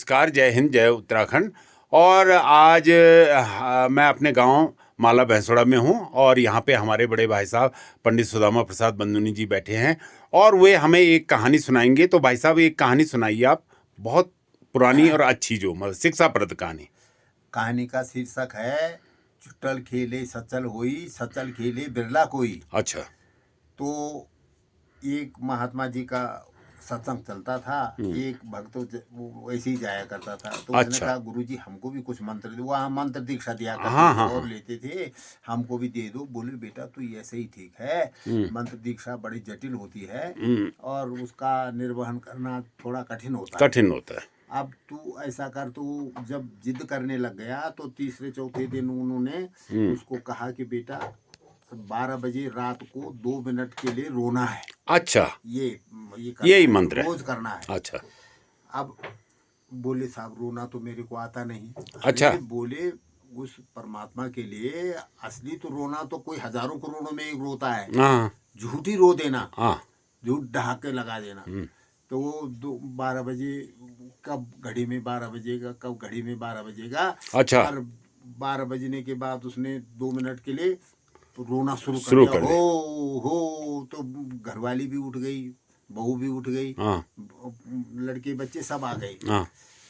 नमस्कार, जय हिंद, जय उत्तराखंड। और आज मैं अपने गांव माला भैंसोड़ा में हूं और यहां पे हमारे बड़े भाई साहब पंडित सुदामा प्रसाद बंदुनी जी बैठे हैं और वे हमें एक कहानी सुनाएंगे। तो भाई साहब, एक कहानी सुनाइए आप, बहुत पुरानी और अच्छी, जो मतलब शिक्षाप्रद कहानी। कहानी का शीर्षक है चुटल खेले सचल होई, सचल खेले बिरला कोई। अच्छा। तो एक महात्मा जी का सत्संग चलता था। एक भक्त वो वैसे ही जाया करता था। तो उसने अच्छा। कहा, गुरुजी हमको भी कुछ मंत्र दो। वहाँ मंत्र दीक्षा दिया करते हाँ थे हाँ और हाँ। लेते थे, हमको भी दे दो। बोले, बेटा तो ये ऐसे ही ठीक है, मंत्र दीक्षा बड़ी जटिल होती है और उसका निर्वहन करना थोड़ा कठिन होता है। कठिन होता है। अब तू ऐसा कर। तू जब जिद करने लग गया तो तीसरे चौथे दिन उन्होंने उसको कहा कि बेटा 12 बजे रात को 2 मिनट के लिए रोना है। अच्छा, ये यही मंत्र है, रोज करना है। अच्छा। अब बोले, साहब रोना तो मेरे को आता नहीं। अच्छा। अरे बोले, उस परमात्मा के लिए असली तो रोना तो कोई हजारों करोड़ों में एक रोता है। हाँ झूठी रो देना, हाँ। झूठ ढहाके लगा देना। तो वो 12 बजे, कब घड़ी में 12 बजेगा, कब घड़ी में 12 बजेगा। अच्छा। और 12 बजने के बाद उसने 2 मिनट के लिए रोना शुरू कर शुरू दिया। कर दे। हो तो घरवाली भी उठ गई, बहू भी उठ गई, हाँ लड़के बच्चे सब आ गए हाँ।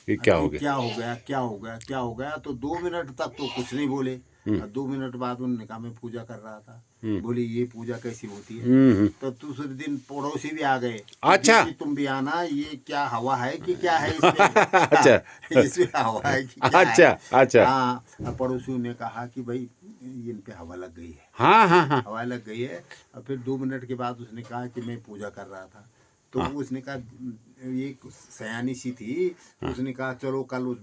ये क्या हो कि गया? क्या हो गया, क्या हो गया, क्या हो गया। तो 2 मिनट तक तो कुछ नहीं बोले। 2 मिनट बाद उन्होंने कहा, मैं पूजा कर रहा था। बोले, ये पूजा कैसी होती है? तो दूसरे दिन पड़ोसी भी आ गए। अच्छा। कि तुम भी आना, ये क्या हवा है कि क्या है इसमें? अच्छा। इसमें हवा है कि क्या अच्छा है? अच्छा। हाँ, पड़ोसियों ने कहा कि भाई इन पे हवा लग गई है। हाँ हाँ हाँ। हवा लग गई है। और फिर 2 मिनट के बाद उसने कहा कि मैं पूजा कर रहा था। तो उसने कहा, एक सयानी सी थी, उसने कहा चलो कल उस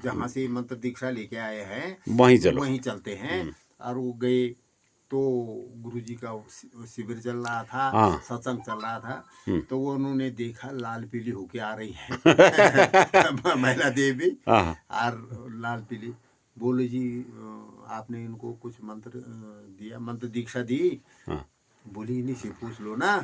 जहाँ से मंत्र दीक्षा लेके आए हैं वहीं चलो। वहीं चलते हैं। और वो गए तो गुरुजी का शिविर चल रहा था, सत्संग चल रहा था। तो वो उन्होंने देखा लाल पीली होके आ रही है महिला देवी और लाल पीली। बोले, जी आपने इनको कुछ मंत्र दिया, मंत्र दीक्षा दी? बोली, इन्हीं से पूछ लो ना।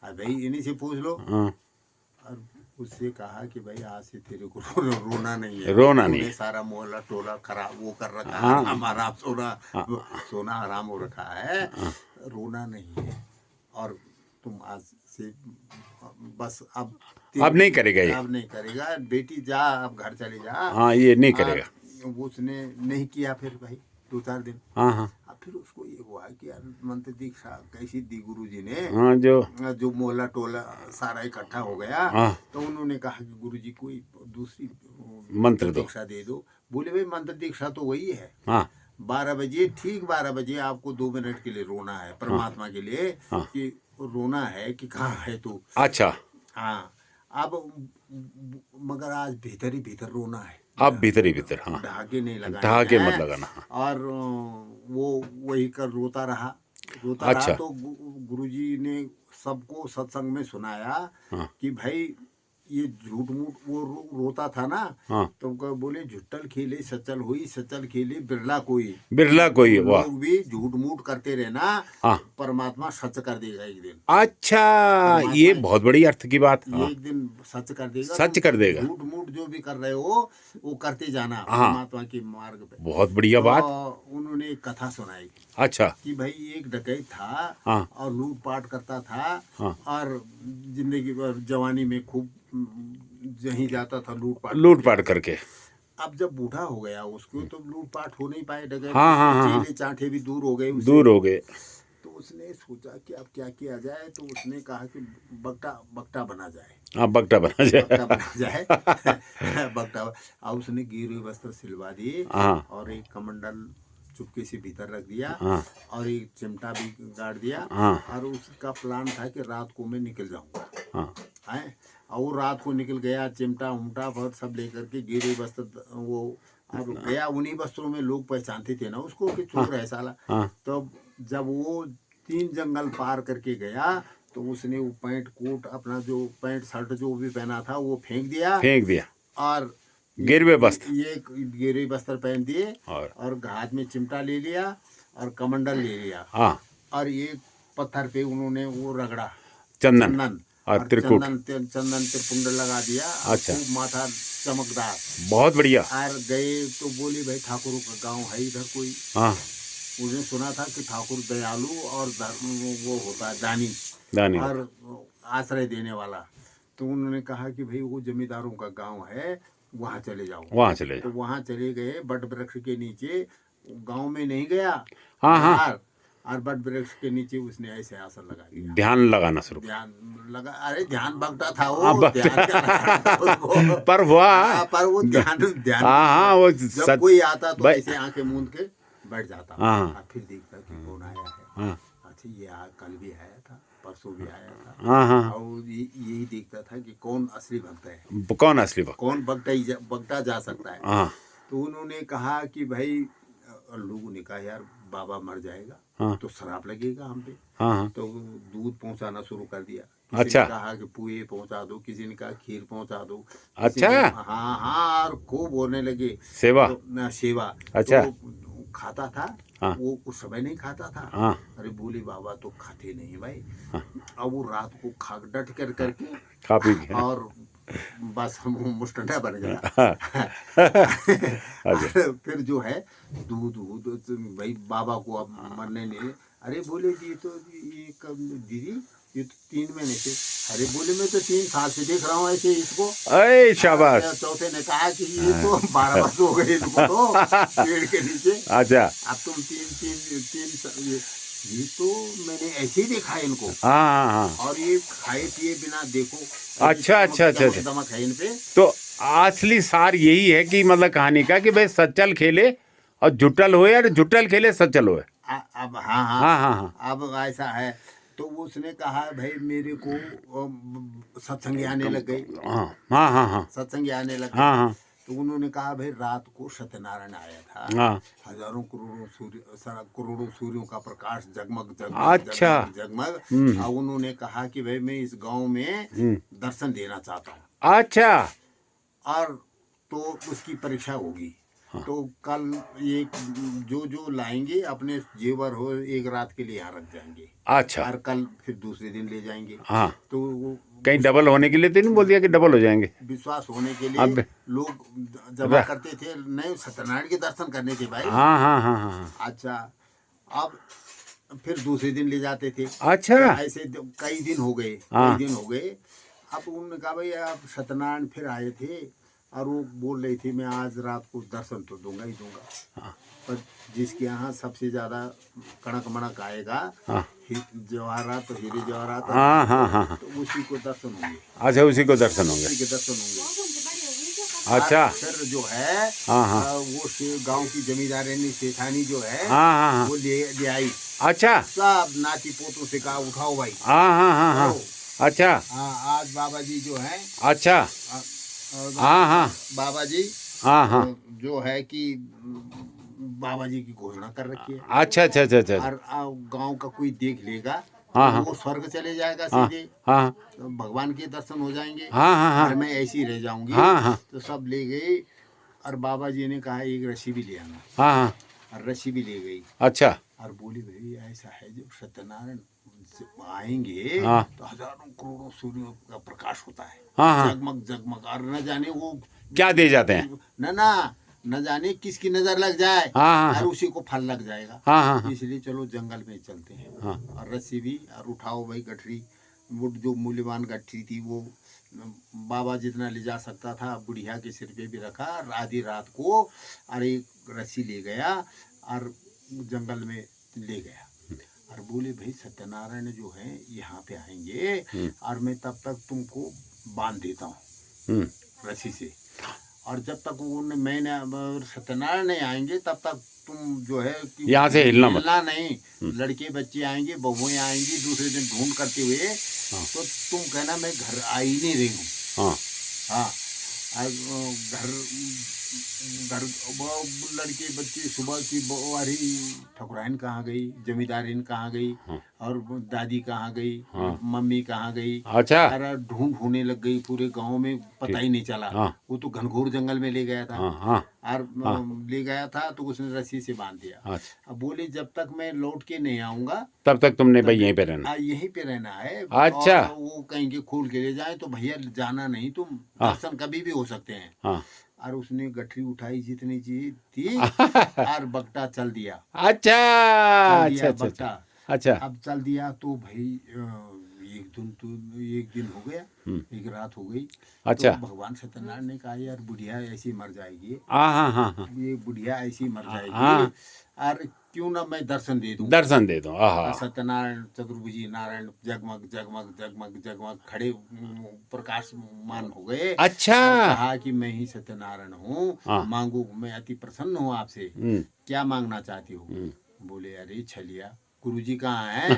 भाई इन्हीं से पूछ लो। और उससे कहा कि भाई आज से तेरे को रोना नहीं है, रोना नहीं है। सारा मोहल्ला टोला खराब वो कर रखा है, हमारा सोना हराम हो रखा है, रोना नहीं है। और तुम आज से बस अब नहीं करेगा ये। अब नहीं करेगा। बेटी जा, अब घर चले जा। हाँ, ये नहीं करेगा। उसने नहीं किया फिर भाई 2-4 दिन। हाँ। अब फिर उसको ये हुआ कि यार मंत्र दीक्षा कैसी दी गुरुजी ने। हाँ, जो मोहल्ला टोला सारा इकट्ठा हो गया। तो उन्होंने कहा कि गुरुजी कोई दूसरी मंत्र दीक्षा दे दो। बोले, भाई मंत्र दीक्षा तो वही है। 12 बजे, ठीक 12 बजे आपको 2 मिनट के लिए रोना है परमात्मा के लिए। कि रोना है कि कहाँ है तू? अच्छा। हाँ। अब मगर आज भीतर ही भीतर रोना है। अब भीतर ही भीतर। हाँ, ढाके नहीं लगाना, ढाके मत लगाना। और वो वही कर रोता रहा। अच्छा। तो गुरुजी ने सबको सत्संग में सुनाया कि भाई ये झूठ मूठ वो रोता था ना। तो बोले, झुट्टल खेले सचल हुई, सचल खेले बिरला कोई। बिरला कोई। वाह। लोग भी झूठ मूठ करते रहना, परमात्मा सच कर देगा एक दिन। अच्छा, ये बहुत बड़ी अर्थ की बात। ये एक दिन सच कर देगा, सच कर देगा। झूठ मूठ जो भी कर रहे हो वो करते जाना परमात्मा के मार्ग पे। बहुत बढ़िया बात। उन्होंने एक कथा सुनाई। अच्छा। कि भाई एक डकैत था और लूटपाट करता था और जिंदगी भर जवानी में खूब जहीं जाता था लूटपाट करके। अब जब बूढ़ा हो गया उसको तो लूटपाट हो नहीं पाए। डकैत चेले चांटे भी दूर हो गए। तो उसने सोचा कि अब क्या किया जाए। तो उसने कहा कि बकटा बना जाए। बकटा बना जाए बकटा। अब उसने गिरे वस्त्र सिलवा दिए और एक कमंडल चुपके से भीतर रख दिया और एक चिमटा भी गाड़ दिया। और उसका प्लान था कि रात को मैं निकल जाऊंगा। और वो रात को निकल गया, चिमटा उमटा पर सब लेकर के गिरे वस्त्र। वो अब गया, उन्हीं वस्त्रों में लोग पहचानते थे ना उसको कि चोर है साला। तो जब वो 3 जंगल पार करके गया तो उसने वो पैंट कोट अपना जो पैंट शर्ट जो भी पहना था वो फेंक दिया और गिरवे वस्त्र, ये गिरवे वस्त्र पहन दिए और हाथ में चिमटा ले लिया और कमंडल ले लिया। और एक पत्थर पे उन्होंने वो रगड़ा चंदन। और त्रिकुट। चंदन त्रिपुंड लगा दिया। अच्छा। खूब माथा चमकदार। बहुत बढ़िया। और गए तो बोली भाई ठाकुरों का गांव है इधर कोई। हाँ। उन्हें सुना था कि ठाकुर दयालु और वो होता है दानी दानी और आश्रय देने वाला। तो उन्होंने कहा कि भाई वो जमींदारों का गांव है, वहाँ चले जाओ। वहाँ चले तो जाओ। वहाँ चले गए, बट वृक्ष के नीचे। गांव में नहीं गया हाँ, हाँ। बाहर, और बट वृक्ष के नीचे उसने ऐसे आसन लगा दिया। ध्यान लगाना शुरू। ध्यान लगा, अरे ध्यान भगता था वो। हाँ, ध्यान क्या लगाना था उसको। पर हुआ। हाँ, पर वो ध्यान हाँ, हाँ, वो जब कोई आता तो भाई। ऐसे आंखें मूंद के बैठ जाता। हाँ। और फिर देखता कि कौन आया है। हाँ, अच्छा, ये कल भी आया था, परसों भी आया था। हाँ, हाँ। और यही देखता था कि कौन असली भक्त है, कौन असली भक्त। कौन भक्ता जा सकता है। हाँ, तो उन्होंने कहा कि भाई, लोगों ने कहा यार बाबा मर जाएगा। हाँ। तो शराब लगेगा हम पे। हाँ, हाँ। तो दूध पहुंचाना शुरू कर दिया। किसी अच्छा। ने कहा कि पुए पहुंचा दो, किसी ने कहा खीर पहुंचा दो। किसी अच्छा। ने, हाँ हाँ, और खूब बोलने लगे सेवा। तो, सेवा। अच्छा। तो खाता था। हाँ। वो उस समय नहीं खाता था। हाँ। अरे बोले बाबा तो खाते नहीं भाई। अब वो रात को खा डट कर करके खा पी के। और बस वो मुस्टंडा बन गया। अच्छा। फिर जो है दूध भाई बाबा को अब मरने नहीं। अरे बोले जी तो ये कब दीदी, ये तो 3 महीने से। अरे बोले मैं तो 3 साल से देख रहा हूँ ऐसे इसको। अरे शाबाश। चौथे ने कहा कि ये तो 12 वर्ष हो गए इनको तो पेड़ के नीचे। अच्छा। अब तुम तीन ये तो मैंने ऐसे ही देखा है इनको। हाँ, हाँ। और ये खाए पिए बिना देखो। अच्छा, अच्छा, अच्छा, अच्छा। दमक है इन पे। तो असली सार यही है कि मतलब कहानी का कि भाई सच्चल खेले और जुटल होए, और जुटल खेले सच्चल होए। अब हाँ हाँ हाँ, हाँ, हाँ। अब ऐसा है। तो उसने कहा भाई मेरे को सत्संग आने लग गए। हाँ, हाँ, हाँ, हाँ। सत्संग आने लग हाँ, गए। हाँ। तो उन्होंने कहा भाई रात को सत्यनारायण आया था। हाँ। हजारों करोड़ों सूर्यों का प्रकाश जगमग अच्छा। जगमग। और उन्होंने कहा कि भाई मैं इस गांव में दर्शन देना चाहता हूँ। अच्छा। और तो उसकी परीक्षा होगी। तो कल ये जो लाएंगे अपने जेवर हो, एक रात के लिए यहाँ रख जाएंगे। अच्छा। और कल फिर दूसरे दिन ले जाएंगे। हाँ। तो वो कहीं डबल होने के लिए तो नहीं बोल दिया कि डबल हो जाएंगे। विश्वास होने के अब लिए लोग जमा करते थे। नहीं, सत्यनारायण के दर्शन करने थे भाई। हाँ, हाँ, हाँ, हाँ। अच्छा। अब फिर दूसरे दिन ले जाते थे। अच्छा। तो ऐसे कई दिन हो गए। हाँ। कई दिन हो गए। अब उन्होंने कहा भाई अब सत्यनारायण फिर आए थे और वो बोल रही थी मैं आज रात को दर्शन तो दूंगा ही दूंगा। हाँ। पर जिसके यहाँ सबसे ज्यादा कड़क मड़क आएगा, हाँ। जवाहरात तो हीरे जवाहरात, हाँ, हाँ, हाँ, हाँ। तो उसी को दर्शन होंगे। अच्छा, उसी को दर्शन होंगे। उसी के दर्शन होंगे। अच्छा। फिर जो है हाँ, हाँ। वो गांव की जमींदारानी सेठानी जो है, हाँ, हाँ, हाँ। वो ले आई। अच्छा। सब नाती पोतों से कहा उठाओ भाई। हाँ, हाँ, हाँ, हाँ। अच्छा। हाँ, आज बाबा जी जो है, अच्छा। हाँ, हाँ। बाबा जी हाँ, हाँ। जो है कि बाबा जी की घोषणा कर रखी है। अच्छा, अच्छा, अच्छा, अच्छा। और गांव का कोई देख लेगा हाँ, तो हाँ। वो स्वर्ग चले जाएगा हाँ, सीधे। हाँ, तो भगवान के दर्शन हो जाएंगे। हाँ, हाँ, हाँ। और मैं ऐसी ही रह जाऊंगी। हाँ, हाँ। तो सब ले गए। और बाबा जी ने कहा एक रस्सी भी ले आना। हाँ, हाँ। और रस्सी भी ले गई। अच्छा। और बोली भाई ऐसा है जब सत्यनारायण आएंगे हाँ। तो हजारों करोड़ों सूर्यों का प्रकाश होता है। हाँ, हाँ। जगमग जगमग। और न जाने वो क्या दे जाते हैं। न जाने किसकी नजर लग जाए। हाँ, हाँ, और उसी को फल लग जाएगा। हाँ, हाँ, हाँ। इसलिए चलो जंगल में चलते हैं। हाँ। और रस्सी भी और उठाओ भाई गठरी। वो जो मूल्यवान गठरी थी वो बाबा जितना ले जा सकता था बुढ़िया के सिर पे भी रखा। आधी रात को और एक रस्सी ले गया और जंगल में ले गया। और बोले भाई सत्यनारायण जो है यहाँ पे आएंगे और मैं तब तक तुमको बांध देता हूँ रस्सी से। और जब तक मैंने सत्यनारायण नहीं आएंगे तब तक तुम जो है कि यहाँ से हिलना नहीं। लड़के बच्चे आएंगे, बहुएं आएंगी दूसरे दिन ढूंढ करते हुए। तो तुम कहना मैं घर आ ही नहीं रही हूँ। हाँ। हाँ। घर घर वो लड़के बच्चे सुबह की अरे ठकुराइन कहाँ गई, जमींदारीन कहाँ गई, और दादी कहाँ गई, मम्मी कहाँ गई। अच्छा। अरे ढूंढने लग गई पूरे गांव में, पता ही नहीं चला। वो तो घनघोर जंगल में ले गया था। और ले गया था तो उसने रस्सी से बांध दिया। अब बोले जब तक मैं लौट के नहीं आऊंगा तब तक तुमने भाई यहीं पे रहना। यहीं पे रहना है। अच्छा। और वो कहेंगे खोल के ले जाए तो भैया जाना नहीं, तुम दर्शन कभी भी हो सकते हैं। और उसने गठरी उठाई जितनी चीज थी और बकटा चल दिया। अच्छा अच्छा बकटा अच्छा। अब चल दिया तो भाई एक दिन हो गया, एक रात हो गई। अच्छा। तो भगवान सत्यनारायण ने कहा यार बुढ़िया ऐसी मर जाएगी। हाँ। ये बुढ़िया ऐसी मर जाएगी और क्यों ना मैं दर्शन दे दूं। दर्शन दे दो। सत्यनारायण चतुर्भुजी नारायण जगमग जगमग जगमग जगमग खड़े प्रकाशमान हो गए। अच्छा। कहा कि मैं ही सत्यनारायण हूँ, मांगू, मैं अति प्रसन्न हूँ आपसे, क्या मांगना चाहती हो। बोले अरे छलिया, गुरुजी कहाँ है।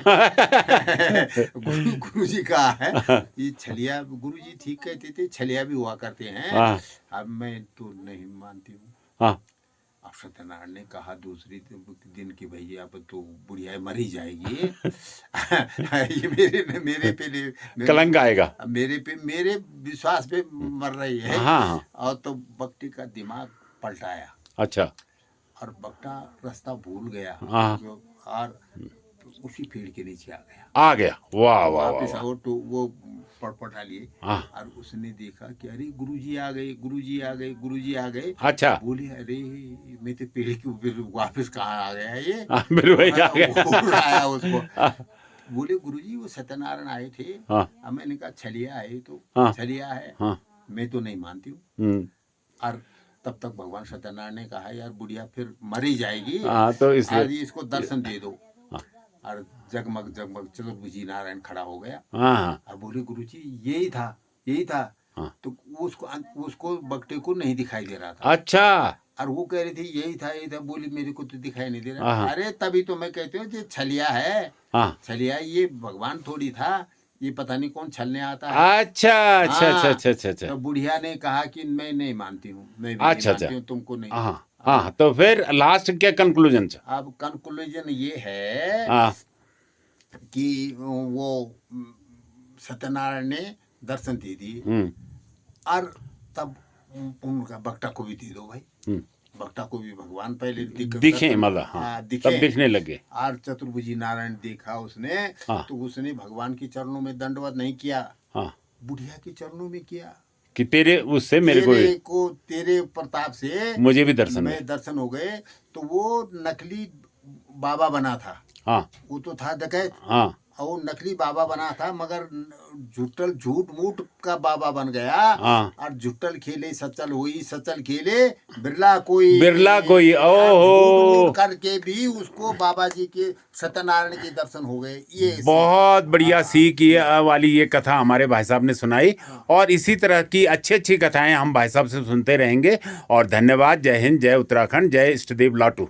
गुरुजी कहाँ है। ये छलिया गुरुजी ठीक कहते थे, छलिया भी हुआ करते हैं। अब मैं तो नहीं मानती हूँ। अब सत्यनारायण ने कहा दूसरी दिन की भैया अब तो बुढ़िया मर ही जाएगी। ये मेरे पे कलंक आएगा, मेरे विश्वास पे मर रही है। और तो बकटी का दिमाग पलटाया। अच्छा। और बकटा रास्ता भूल गया और उसी पेड़ के नीचे आ गया। वाह वाह वापस आओ तो वो पटपटा लिए। और उसने देखा कि अरे गुरुजी आ गए, गुरुजी आ गए, गुरुजी आ गए। अच्छा। बोले अरे मैं तो पेड़ के ऊपर वापस कहाँ आ गया ये। आया उसको। बोले गुरुजी वो सत्यनारायण आए थे। अब मैंने कहा छलिया है तो छलिया है, मैं तो नहीं मानती हूँ। और तब तक भगवान सत्यनारायण ने कहा यार बुढ़िया फिर मर ही जाएगी, तो इसको दर्शन दे दो। और जगमग जगमग चतुर्भुजी नारायण खड़ा हो गया। अब बोले गुरुजी यही था। तो उसको बकटे को नहीं दिखाई दे रहा था। अच्छा। और वो कह रही थी यही था। बोली मेरे को तो दिखाई नहीं दे रहा। अरे तभी तो मैं कहती हूँ छलिया है। छलिया ये भगवान थोड़ी था, ये पता नहीं कौन छलने आता है। अच्छा। तो बुढ़िया ने कहा कि मैं नहीं मानती हूँ, मैं भी नहीं मानती हूँ, तुमको नहीं। तो फिर लास्ट क्या कंक्लूजन? अब कंक्लूजन ये है कि वो सत्यनारायण ने दर्शन दे दिए। और तब उनका बकटा को भी दे दो भाई। बकटा को भी भगवान पहले दिखे, मतलब तब दिखने लगे। और चतुर्भुजी नारायण देखा उसने। तो उसने भगवान के चरणों में दंडवत नहीं किया, बुढ़िया के चरणों में किया कि तेरे उससे मेरे को तेरे प्रताप से मुझे भी दर्शन हो गए। तो वो नकली बाबा बना था। वो तो था डकैत। और नकली बाबा बना था, मगर झूठ मूठ का बाबा बन गया। और झुट्टल खेले सचल हुई, सचल खेले बिरला कोई। ओहो करके भी उसको बाबा जी के सत्यनारायण के दर्शन हो गए। ये बहुत बढ़िया सीख वाली ये कथा हमारे भाई साहब ने सुनाई। और इसी तरह की अच्छी कथाएं हम भाई साहब से सुनते रहेंगे। और धन्यवाद। जय हिंद, जय उत्तराखंड, जय इष्टदेव लाटू।